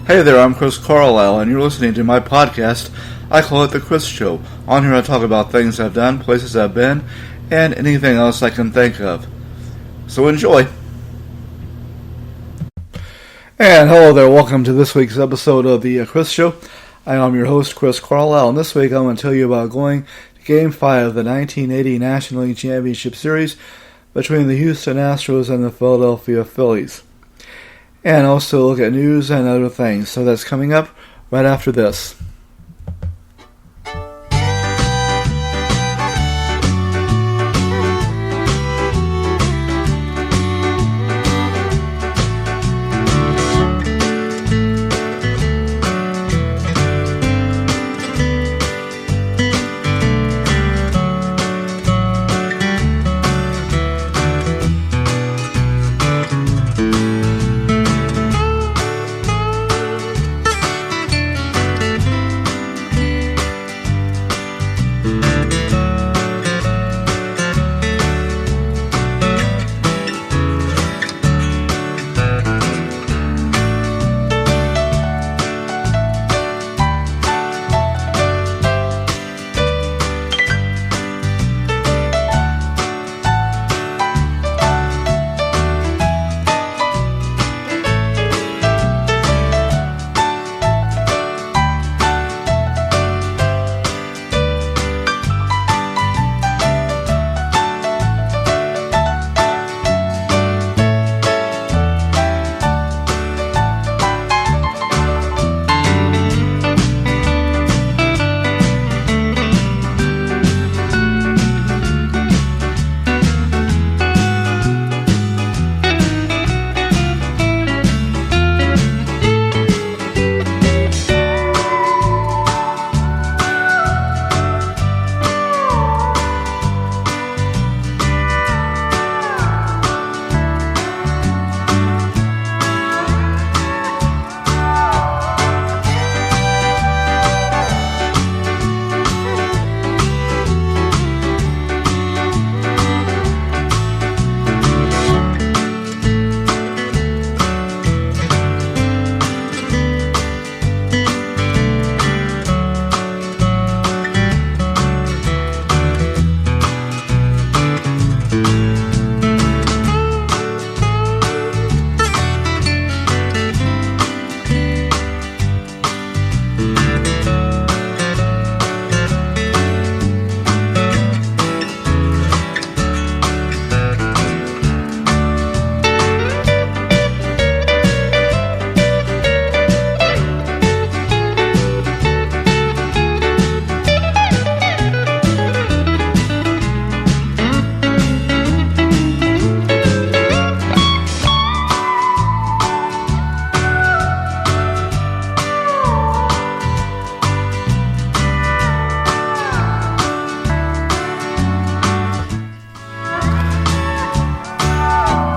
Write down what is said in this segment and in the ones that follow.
Hey there, I'm Chris Carlisle, and you're listening to my podcast. I call it The Chris Show. On here I talk about things I've done, places I've been, and anything else I can think of. So enjoy. And hello there, welcome to this week's episode of The Chris Show. I am your host, Chris Carlisle, and this week I'm going to tell you about going to Game 5 of the 1980 National League Championship Series between the Houston Astros and the Philadelphia Phillies. And also look at news and other things. So that's coming up right after this.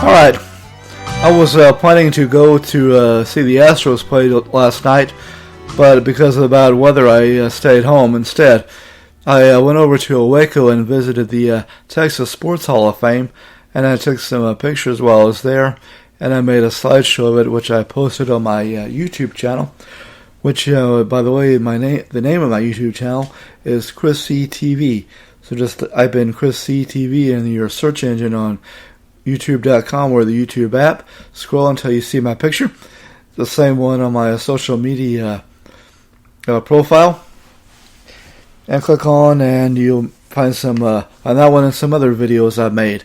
Alright, I was planning to go to see the Astros play last night, but because of the bad weather I stayed home instead. I went over to Waco and visited the Texas Sports Hall of Fame, and I took some pictures while I was there, and I made a slideshow of it, which I posted on my YouTube channel, which, by the way, the name of my YouTube channel is Chris C TV. So just type in Chris C TV in your search engine on YouTube.com or the YouTube app. Scroll until you see my picture. The same one on my social media profile. And click on and you'll find some on that one and some other videos I've made,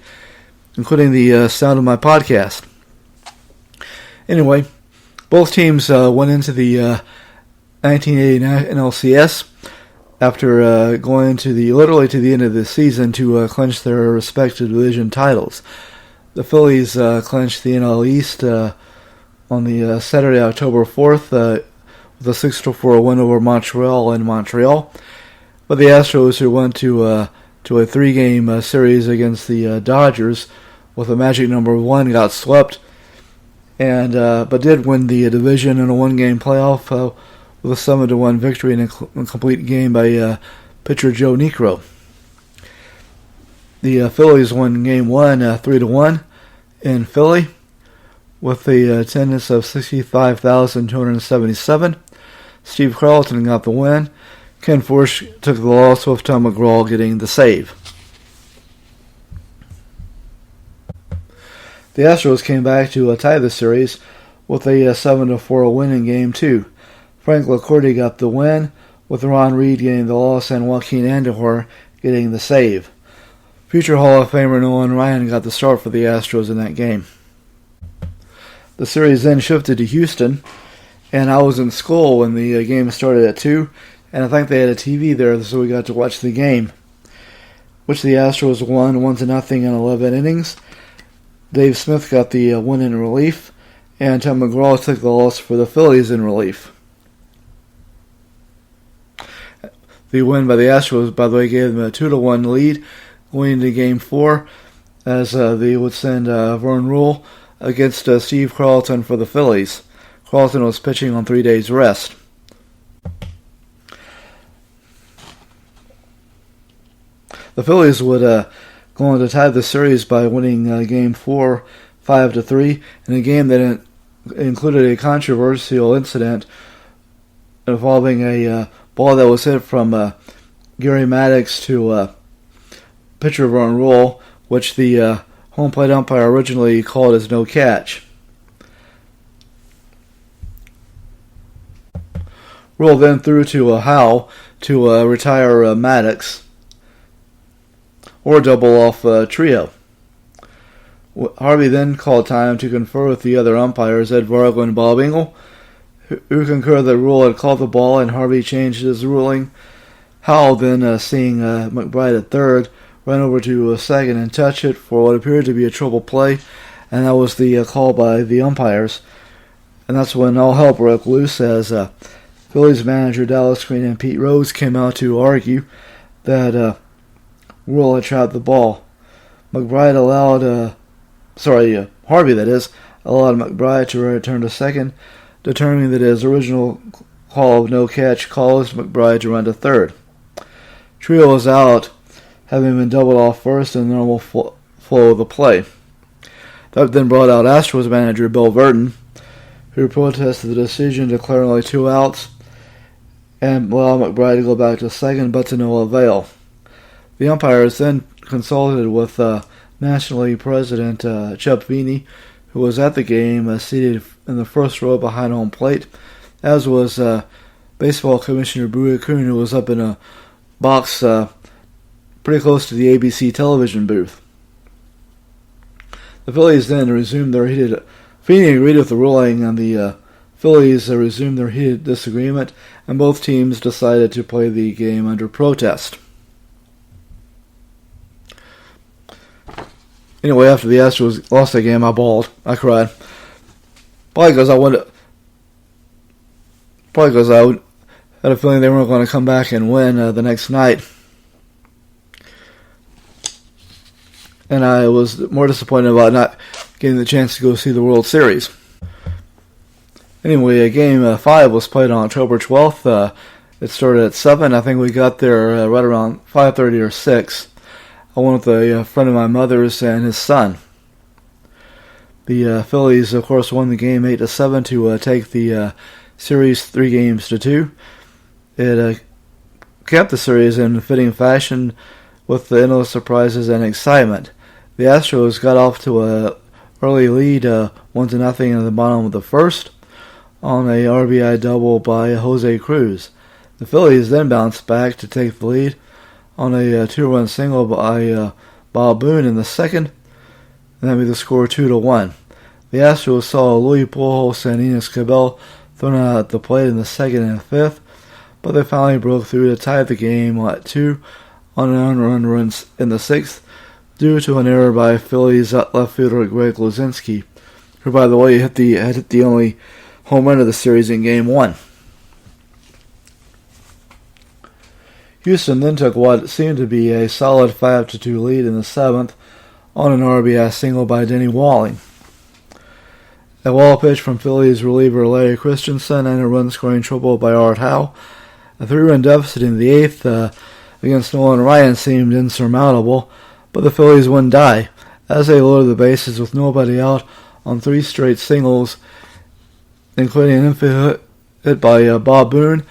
including the sound of my podcast. Anyway, both teams went into the 1980 NLCS after going to literally to the end of the season to clinch their respective division titles. The Phillies clinched the NL East on the Saturday, October 4th, with a 6-4 win over Montreal in Montreal. But the Astros, who went to a 3-game series against the Dodgers with a magic number 1, got swept, and but did win the division in a 1-game playoff with a 7-1 victory in a complete game by pitcher Joe Niekro. The Phillies won Game 1 3-1 in Philly, with the attendance of 65,277. Steve Carlton got the win. Ken Forsch took the loss, with Tom McGraw getting the save. The Astros came back to tie the series with a 7-4 win in Game 2. Frank LaCourte got the win, with Ron Reed getting the loss and Joaquin Andujar getting the save. Future Hall of Famer Nolan Ryan got the start for the Astros in that game. The series then shifted to Houston, and I was in school when the game started at 2, and I think they had a TV there, so we got to watch the game, which the Astros won 1-0 in 11 innings. Dave Smith got the win in relief, and Tom McGraw took the loss for the Phillies in relief. The win by the Astros, by the way, gave them a 2-1 lead going into Game 4, as they would send Vern Rule against Steve Carlton for the Phillies. Carlton was pitching on 3 days' rest. The Phillies would go on to tie the series by winning Game 4 5-3 in a game that included a controversial incident involving a ball that was hit from Gary Maddox to pitcher Vern Rule, which the home plate umpire originally called as no catch. Rule then threw to Howe to retire Maddox, or double off Trio. Harvey then called time to confer with the other umpires, Ed Vargo and Bob Engel, who concurred that Rule had called the ball, and Harvey changed his ruling. Howell then, seeing McBride at third, ran over to second and touched it for what appeared to be a triple play, and that was the call by the umpires. And that's when all hell broke loose, as Phillies manager Dallas Green and Pete Rose came out to argue that Rule had trapped the ball. McBride allowed, Harvey that is, allowed McBride to return to second, determining that his original call of no catch caused McBride to run to third. Trio was out, having been doubled off first in the normal flow of the play. That then brought out Astros manager Bill Burton, who protested the decision, declaring only 2 outs, and allowed McBride to go back to second, but to no avail. The umpires then consulted with National League President Chuck Feeney, who was at the game, seated in the first row behind home plate, as was Baseball Commissioner Bowie Kuhn, who was up in a box pretty close to the ABC television booth. The Phillies then resumed their heated... Feeney agreed with the ruling, and the Phillies resumed their heated disagreement, and both teams decided to play the game under protest. Anyway, after the Astros lost that game, I bawled. I cried. Probably because I had a feeling they weren't going to come back and win the next night. And I was more disappointed about not getting the chance to go see the World Series. Anyway, Game 5 was played on October 12th. It started at 7. I think we got there right around 5:30 or 6. I went with a friend of my mother's and his son. The Phillies, of course, won the game 8-7 to take the series 3-2. It kept the series in fitting fashion with the endless surprises and excitement. The Astros got off to an early lead, 1-0 in the bottom of the first, on a RBI double by Jose Cruz. The Phillies then bounced back to take the lead on a 2-run single by Bob Boone in the second, and that made the score 2-1. The Astros saw Louis Pujols and Enos Cabell thrown out at the plate in the second and fifth, but they finally broke through to tie the game at 2 on an unearned run in the sixth, due to an error by Phillies left fielder Greg Luzinski, who, by the way, had hit the only home run of the series in Game 1. Houston then took what seemed to be a solid 5-2 lead in the seventh on an RBI single by Denny Walling. A wall pitch from Phillies reliever Larry Christensen and a run-scoring triple by Art Howe. A 3-run deficit in the eighth against Nolan Ryan seemed insurmountable, but the Phillies wouldn't die, as they loaded the bases with nobody out on 3 straight singles, including an infield hit by Bob Boone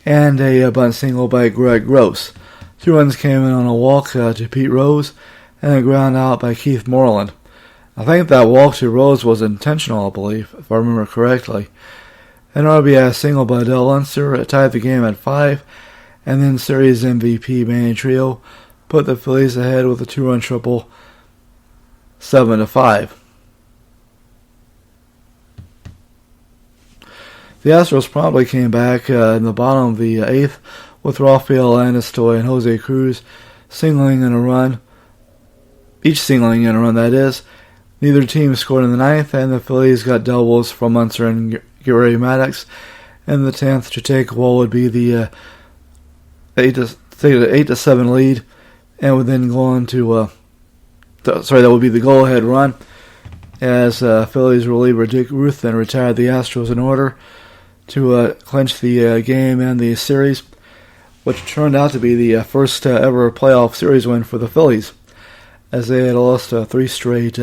and a bunt single by Greg Gross. 2 runs came in on a walk to Pete Rose and a ground out by Keith Moreland. I think that walk to Rose was intentional, I believe, if I remember correctly. An RBI single by Dell Unser tied the game at 5, and then series MVP Manny Trio put the Phillies ahead with a 2-run triple, 7-5. The Astros promptly came back in the bottom of the 8th with Rafael Landis-Toy and Jose Cruz singling in a run. Each singling in a run, that is. Neither team scored in the 9th, and the Phillies got doubles from Unser and Gary Maddox in the 10th to take what would be the 8-7 lead, and would then go on to that would be the goal-ahead run as Phillies reliever Dick Ruth then retired the Astros in order to clinch the game and the series, which turned out to be the first ever playoff series win for the Phillies, as they had lost 3 straight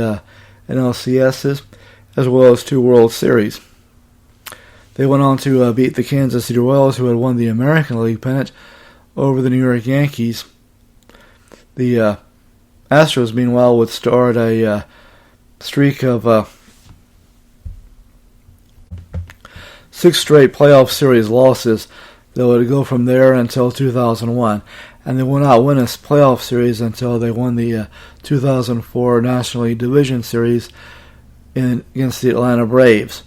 NLCSs as well as 2 World Series. They went on to beat the Kansas City Royals, who had won the American League pennant, over the New York Yankees. The Astros, meanwhile, would start a streak of 6 straight playoff series losses that would go from there until 2001. And they would not win a playoff series until they won the 2004 National League Division Series against the Atlanta Braves.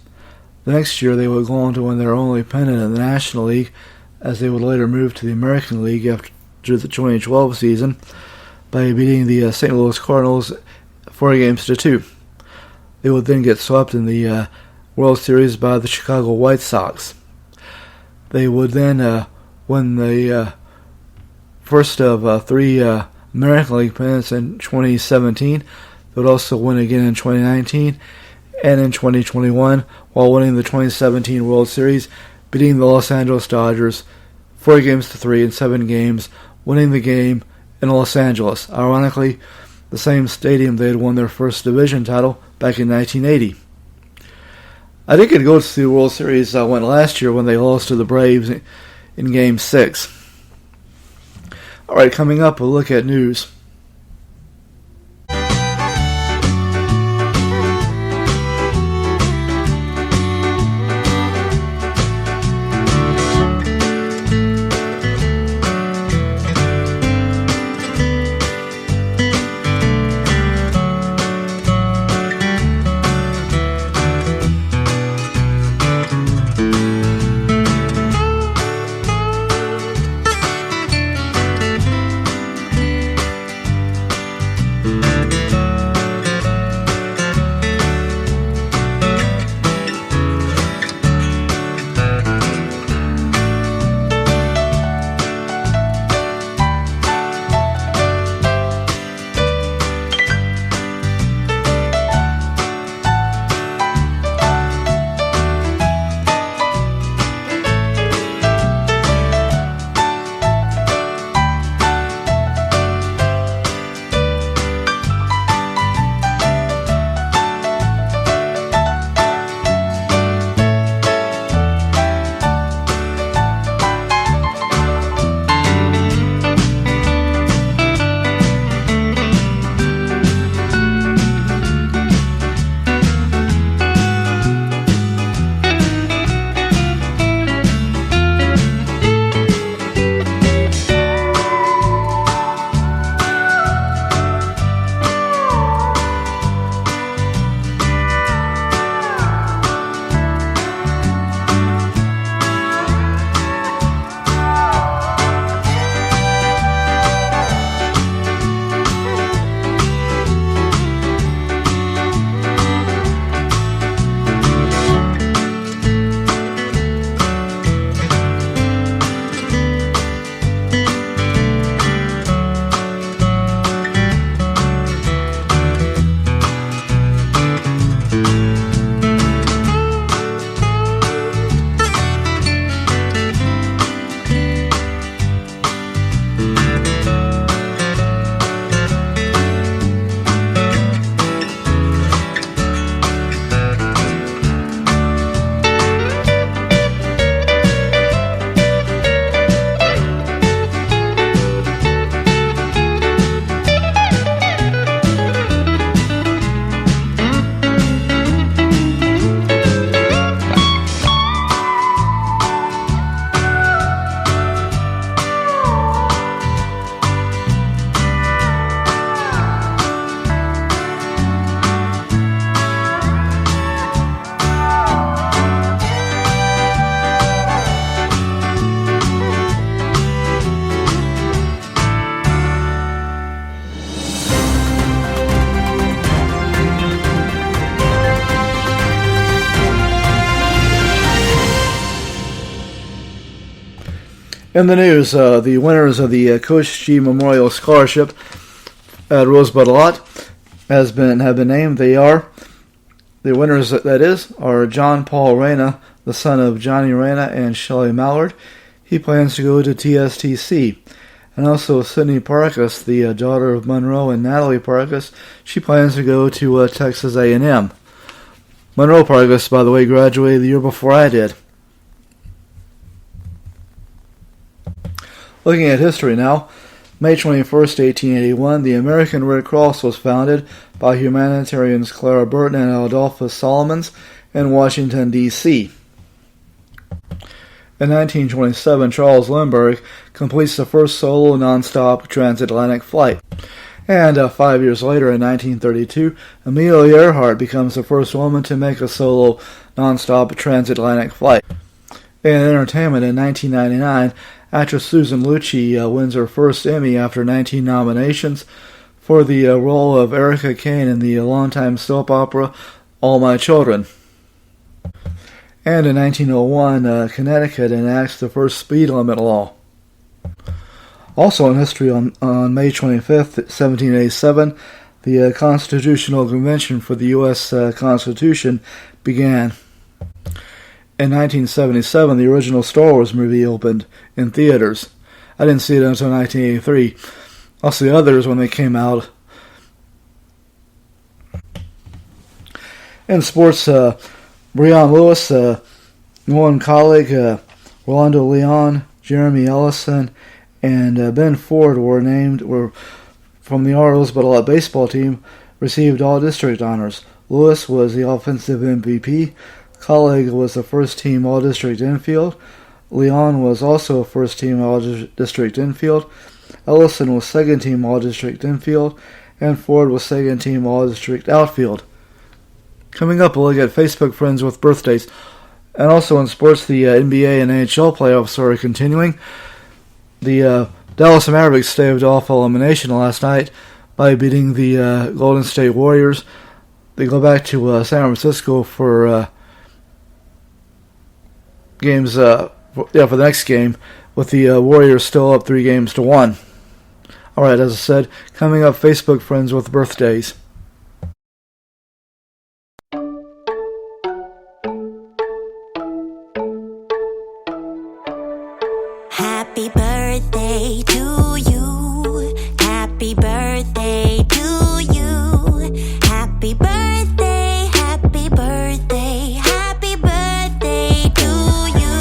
The next year, they would go on to win their only pennant in the National League, as they would later move to the American League after the 2012 season by beating the St. Louis Cardinals 4-2. They would then get swept in the World Series by the Chicago White Sox. They would then win the first of 3 American League pennants in 2017. They would also win again in 2019 and in 2021, while winning the 2017 World Series, beating the Los Angeles Dodgers 4-3 in 7 games, winning the game in Los Angeles. Ironically, the same stadium they had won their first division title back in 1980. I did get to go to the World Series I went last year when they lost to the Braves in Game 6. Alright, coming up, we'll look at news. In the news, the winners of the Coach G Memorial Scholarship at Rosebud Lot have been named. The winners, that is, are John Paul Reyna, the son of Johnny Reyna and Shelley Mallard. He plans to go to TSTC. And also Sydney Parkus, the daughter of Monroe and Natalie Parkus, she plans to go to Texas A&M. Monroe Parkus, by the way, graduated the year before I did. Looking at history now, May 21st, 1881, the American Red Cross was founded by humanitarians Clara Burton and Adolphus Solomons in Washington, D.C. In 1927, Charles Lindbergh completes the first solo non-stop transatlantic flight. And 5 years later, in 1932, Amelia Earhart becomes the first woman to make a solo non-stop transatlantic flight. In entertainment, in 1999, actress Susan Lucci wins her first Emmy after 19 nominations for the role of Erica Kane in the longtime soap opera All My Children. And in 1901, Connecticut enacts the first speed limit law. Also in history, on May 25th, 1787, the Constitutional Convention for the U.S. Constitution began. In 1977, the original Star Wars movie opened in theaters. I didn't see it until 1983. I'll see others when they came out. In sports, Breon Lewis, Nolan Colleague, Rolando Leon, Jeremy Ellison, and Ben Ford were from the Rosebud baseball team, received all district honors. Lewis was the offensive MVP. Colleague was the first-team All-District infield. Leon was also a first-team All-District infield. Ellison was second-team All-District infield. And Ford was second-team All-District outfield. Coming up, we'll look at Facebook friends with birthdays. And also in sports, the NBA and NHL playoffs are continuing. The Dallas Mavericks staved off elimination last night by beating the Golden State Warriors. They go back to San Francisco for games, for the next game, with the Warriors still up 3-1. Alright, as I said, coming up, Facebook friends with birthdays. Happy birthday to you. Happy birthday to you. Happy birthday, happy birthday, happy birthday to you.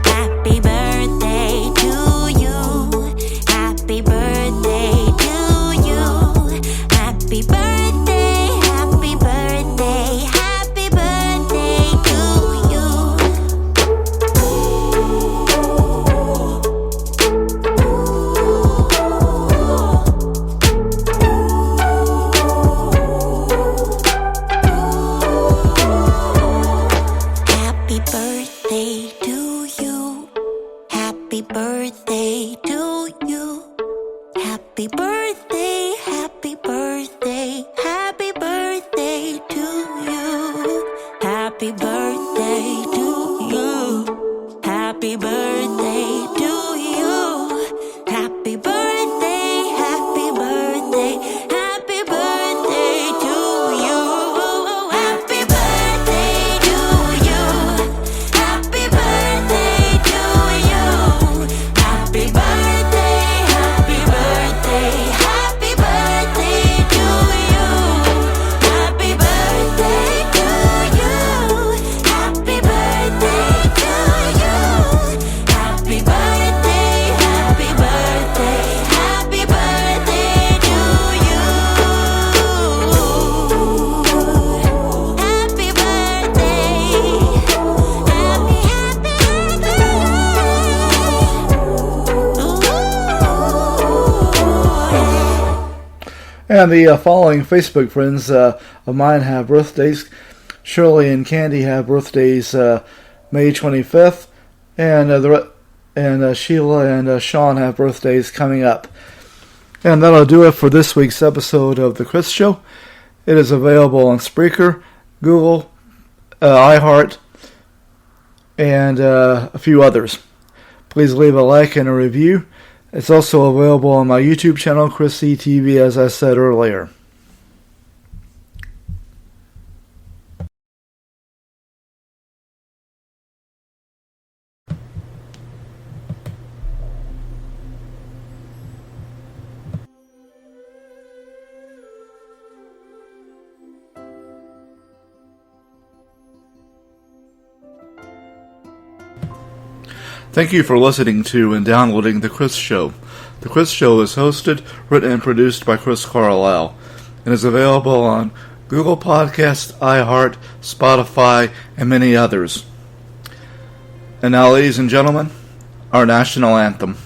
Happy birthday to you. Happy birthday to you. Happy birthday, happy birthday, happy birthday to you. Happy birthday to you. Happy birthday to you. Happy birthday, happy birthday, happy birthday to you. Happy birthday to you. Happy birthday to you. Happy birthday, happy birthday, happy birthday to you. Happy birthday to you. Happy birthday to you. Happy birthday, happy birthday, happy birthday to you. Happy birthday to you. Happy birthday to you. Happy birthday, happy birthday, happy birthday to you. Happy birthday. And the following Facebook friends of mine have birthdays. Shirley and Candy have birthdays May 25th, and Sheila and Sean have birthdays coming up. And that'll do it for this week's episode of The Chris Show. It is available on Spreaker, Google, iHeart, and a few others. please leave a like and a review. It's also available on my YouTube channel, Chris C TV, as I said earlier. Thank you for listening to and downloading The Chris Show. The Chris Show is hosted, written, and produced by Chris Carlisle, and is available on Google Podcasts, iHeart, Spotify, and many others. And now, ladies and gentlemen, our national anthem.